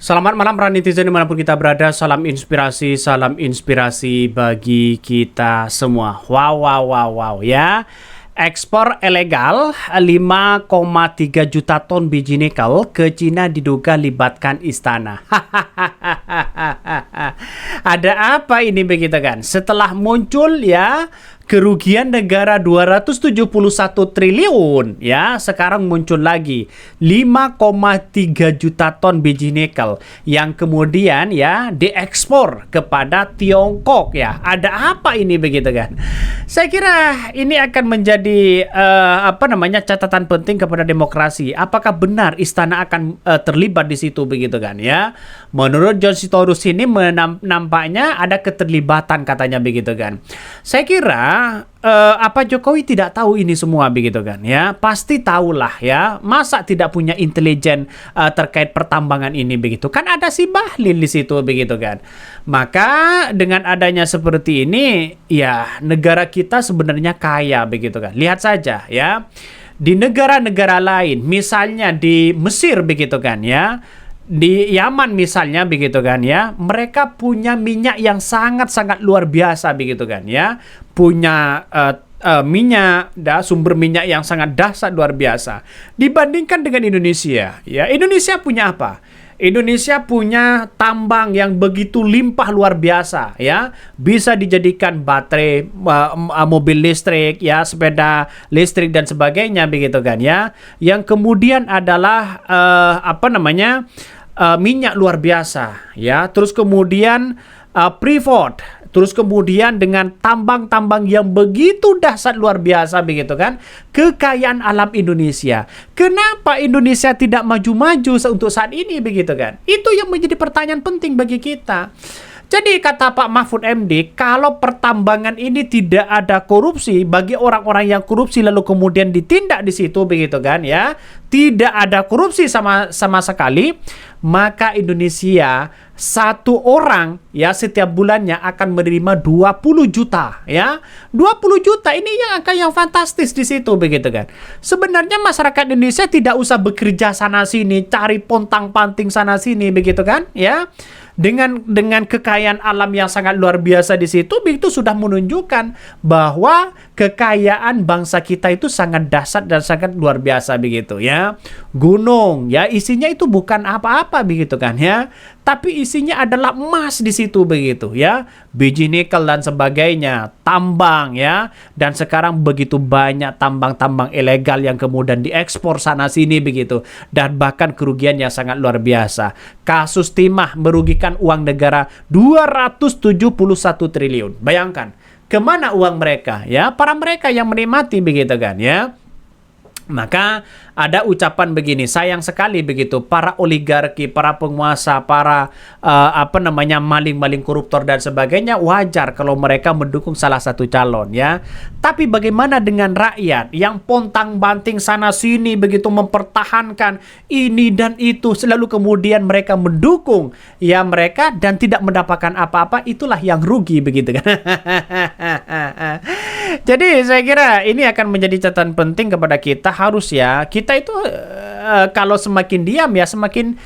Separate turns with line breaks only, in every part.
Selamat malam para netizen dimanapun kita berada. Salam inspirasi bagi kita semua. Wow, wow, wow, wow ya. Ekspor ilegal 5,3 juta ton biji nikel ke Cina diduga libatkan istana. Ada apa ini begitu kan? Setelah muncul ya kerugian negara 271 triliun ya, sekarang muncul lagi 5,3 juta ton biji nikel yang kemudian ya diekspor kepada Tiongkok ya. Ada apa ini begitu kan? Saya kira ini akan menjadi catatan penting kepada demokrasi. Apakah benar istana akan terlibat di situ begitu kan ya? Menurut John Sitorus ini nampaknya ada keterlibatan katanya begitu kan. Saya kira apa Jokowi tidak tahu ini semua begitu kan ya? Pasti tahulah ya. Masa tidak punya intelijen terkait pertambangan ini begitu? Kan ada si Bahlil di situ begitu kan. Maka dengan adanya seperti ini ya negara kita sebenarnya kaya begitu kan. Lihat saja ya. Di negara-negara lain, misalnya di Mesir begitu kan ya. Di Yaman misalnya begitu kan ya, mereka punya minyak yang sangat-sangat luar biasa begitu kan ya, punya minyak, sumber minyak yang sangat dahsyat luar biasa. Dibandingkan dengan Indonesia, ya Indonesia punya apa? Indonesia punya tambang yang begitu limpah luar biasa ya, bisa dijadikan baterai, mobil listrik ya, sepeda listrik dan sebagainya begitu kan ya. Yang kemudian adalah minyak luar biasa ya, terus kemudian Freeport, terus kemudian dengan tambang-tambang yang begitu dahsyat luar biasa begitu kan, kekayaan alam Indonesia. Kenapa Indonesia tidak maju-maju untuk saat ini begitu kan? Itu yang menjadi pertanyaan penting bagi kita. Jadi kata Pak Mahfud MD, kalau pertambangan ini tidak ada korupsi, bagi orang-orang yang korupsi lalu kemudian ditindak di situ begitu kan ya, tidak ada korupsi sama sekali, maka Indonesia satu orang ya setiap bulannya akan menerima 20 juta ya. 20 juta ini yang angka yang fantastis di situ begitu kan. Sebenarnya masyarakat Indonesia tidak usah bekerja sana sini, cari pontang-panting sana sini begitu kan ya. Dengan kekayaan alam yang sangat luar biasa di situ, itu sudah menunjukkan bahwa kekayaan bangsa kita itu sangat dahsyat dan sangat luar biasa begitu ya. Gunung ya isinya itu bukan apa-apa begitu kan ya, tapi isinya adalah emas di situ begitu ya, biji nikel dan sebagainya, tambang ya, dan sekarang begitu banyak tambang-tambang ilegal yang kemudian diekspor sana sini begitu, dan bahkan kerugian yang sangat luar biasa. Kasus timah merugikan uang negara 271 triliun. Bayangkan kemana uang mereka ya, para mereka yang menikmati begitu kan ya. Maka ada ucapan begini, sayang sekali begitu para oligarki, para penguasa, para maling-maling koruptor dan sebagainya, wajar kalau mereka mendukung salah satu calon ya. Tapi bagaimana dengan rakyat yang pontang-banting sana sini begitu mempertahankan ini dan itu, selalu kemudian mereka mendukung ya mereka dan tidak mendapatkan apa-apa, itulah yang rugi begitu kan. Jadi saya kira ini akan menjadi catatan penting kepada kita, harus ya kita itu kalau semakin diam ya semakin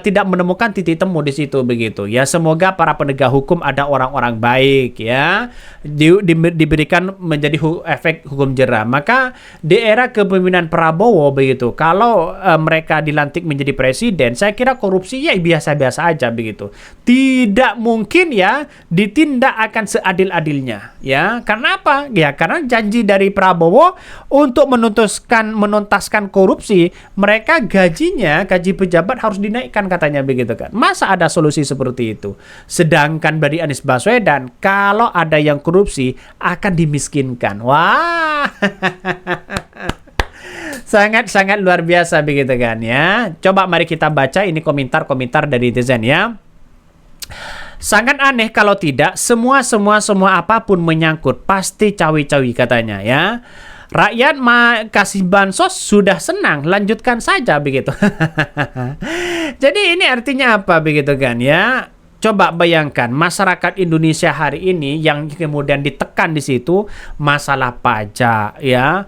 tidak menemukan titik temu di situ begitu ya. Semoga para penegak hukum ada orang-orang baik ya, diberikan menjadi efek hukum jera. Maka di era kepemimpinan Prabowo begitu, kalau mereka dilantik menjadi presiden, saya kira korupsi ya biasa-biasa aja begitu, tidak mungkin ya ditindak akan seadil-adilnya ya. Karena apa ya? Karena janji dari Prabowo untuk menuntaskan korupsi, mereka gaji pejabat harus dinaikkan katanya begitu kan. Masa ada solusi seperti itu? Sedangkan dari Anies Baswedan, kalau ada yang korupsi akan dimiskinkan. Wah. Sangat-sangat luar biasa begitu kan ya. Coba mari kita baca ini komentar-komentar dari netizen ya. Sangat aneh kalau tidak, semua apapun menyangkut pasti cawi-cawi katanya ya. Rakyat kasih bansos sudah senang, lanjutkan saja begitu. Jadi ini artinya apa begitu kan ya? Coba bayangkan masyarakat Indonesia hari ini yang kemudian ditekan di situ masalah pajak, ya,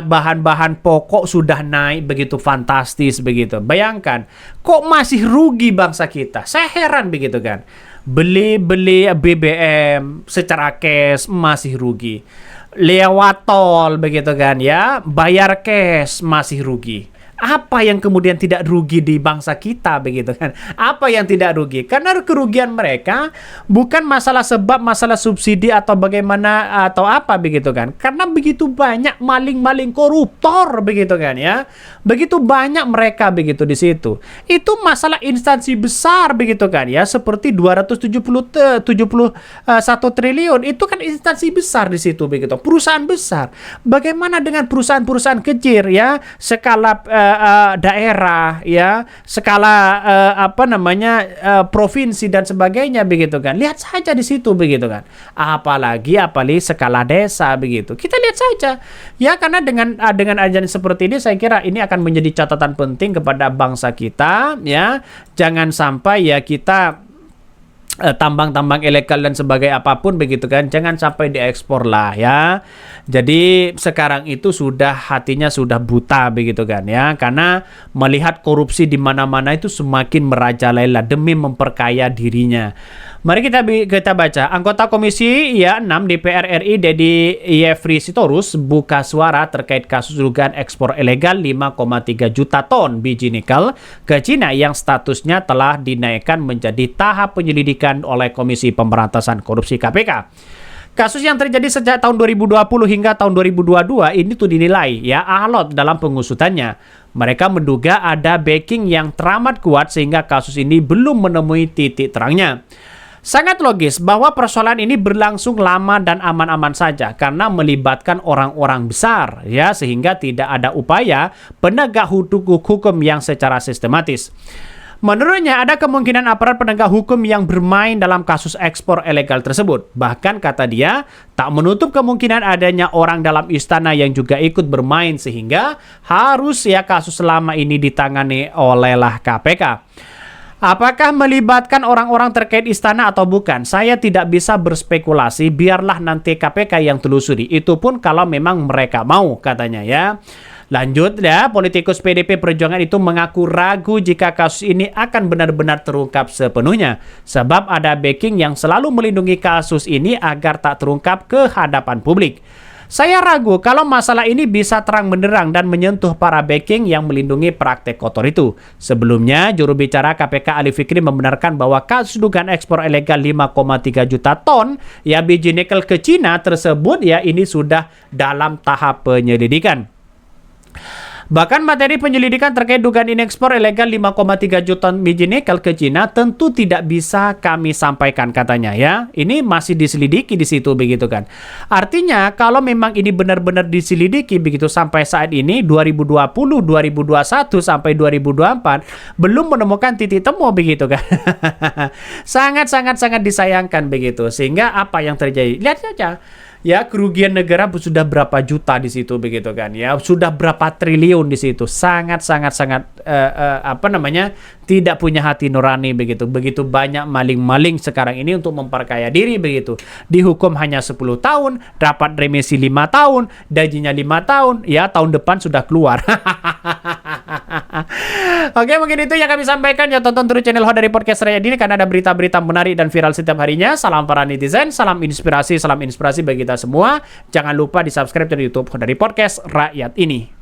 bahan-bahan pokok sudah naik begitu fantastis begitu. Bayangkan, kok masih rugi bangsa kita? Saya heran begitu kan. Beli BBM secara cash masih rugi. Lewat tol begitu kan ya, bayar cash masih rugi. Apa yang kemudian tidak rugi di bangsa kita begitu kan? Apa yang tidak rugi? Karena kerugian mereka bukan masalah subsidi atau bagaimana atau apa begitu kan? Karena begitu banyak maling-maling koruptor begitu kan ya. Begitu banyak mereka begitu di situ. Itu masalah instansi besar begitu kan ya, seperti 271 triliun itu kan instansi besar di situ begitu. Perusahaan besar. Bagaimana dengan perusahaan-perusahaan kecil ya, skala daerah ya, skala provinsi dan sebagainya begitu kan. Lihat saja di situ begitu kan. Apalagi skala desa begitu. Kita lihat saja ya, karena dengan ajaran seperti ini saya kira ini akan menjadi catatan penting kepada bangsa kita ya. Jangan sampai ya kita tambang-tambang ilegal dan sebagai apapun begitu kan, jangan sampai diekspor lah ya. Jadi sekarang itu hatinya sudah buta begitu kan ya, karena melihat korupsi di mana-mana itu semakin merajalela demi memperkaya dirinya. Mari kita baca. Anggota Komisi 6 DPR RI Dedi Yefri Sitorus buka suara terkait kasus dugaan ekspor ilegal 5,3 juta ton biji nikel ke Cina yang statusnya telah dinaikkan menjadi tahap penyelidikan oleh Komisi Pemberantasan Korupsi KPK. Kasus yang terjadi sejak tahun 2020 hingga tahun 2022 ini tuh dinilai ya alot dalam pengusutannya. Mereka menduga ada backing yang teramat kuat sehingga kasus ini belum menemui titik terangnya. Sangat logis bahwa persoalan ini berlangsung lama dan aman-aman saja karena melibatkan orang-orang besar ya, sehingga tidak ada upaya penegak hukum yang secara sistematis. Menurutnya ada kemungkinan aparat penegak hukum yang bermain dalam kasus ekspor ilegal tersebut. Bahkan kata dia, tak menutup kemungkinan adanya orang dalam istana yang juga ikut bermain sehingga harus ya kasus selama ini ditangani olehlah KPK. Apakah melibatkan orang-orang terkait istana atau bukan? Saya tidak bisa berspekulasi, biarlah nanti KPK yang telusuri. Itu pun kalau memang mereka mau, katanya ya. Lanjut ya, politikus PDP Perjuangan itu mengaku ragu jika kasus ini akan benar-benar terungkap sepenuhnya. Sebab ada backing yang selalu melindungi kasus ini agar tak terungkap ke hadapan publik. Saya ragu kalau masalah ini bisa terang benderang dan menyentuh para backing yang melindungi praktek kotor itu. Sebelumnya, juru bicara KPK Ali Fikri membenarkan bahwa kasus dugaan ekspor ilegal 5,3 juta ton ya biji nikel ke Cina tersebut ya ini sudah dalam tahap penyelidikan. Bahkan materi penyelidikan terkait dugaan ekspor ilegal 5,3 juta ton biji nikel ke Cina tentu tidak bisa kami sampaikan, katanya ya. Ini masih diselidiki di situ begitu kan. Artinya kalau memang ini benar-benar diselidiki begitu sampai saat ini 2020, 2021 sampai 2024 belum menemukan titik temu begitu kan. Sangat disayangkan begitu. Sehingga apa yang terjadi? Lihat saja. Ya, kerugian negara sudah berapa juta di situ begitu kan ya, sudah berapa triliun di situ. Sangat tidak punya hati nurani begitu. Begitu banyak maling-maling sekarang ini untuk memperkaya diri begitu. Dihukum hanya 10 tahun, dapat remisi 5 tahun, gajinya 5 tahun, ya tahun depan sudah keluar. Oke, mungkin itu yang kami sampaikan ya. Tonton terus channel Hodari Podcast Rakyat ini karena ada berita-berita menarik dan viral setiap harinya. Salam para netizen, salam inspirasi bagi kita semua. Jangan lupa di subscribe di YouTube Hodari Podcast Rakyat ini.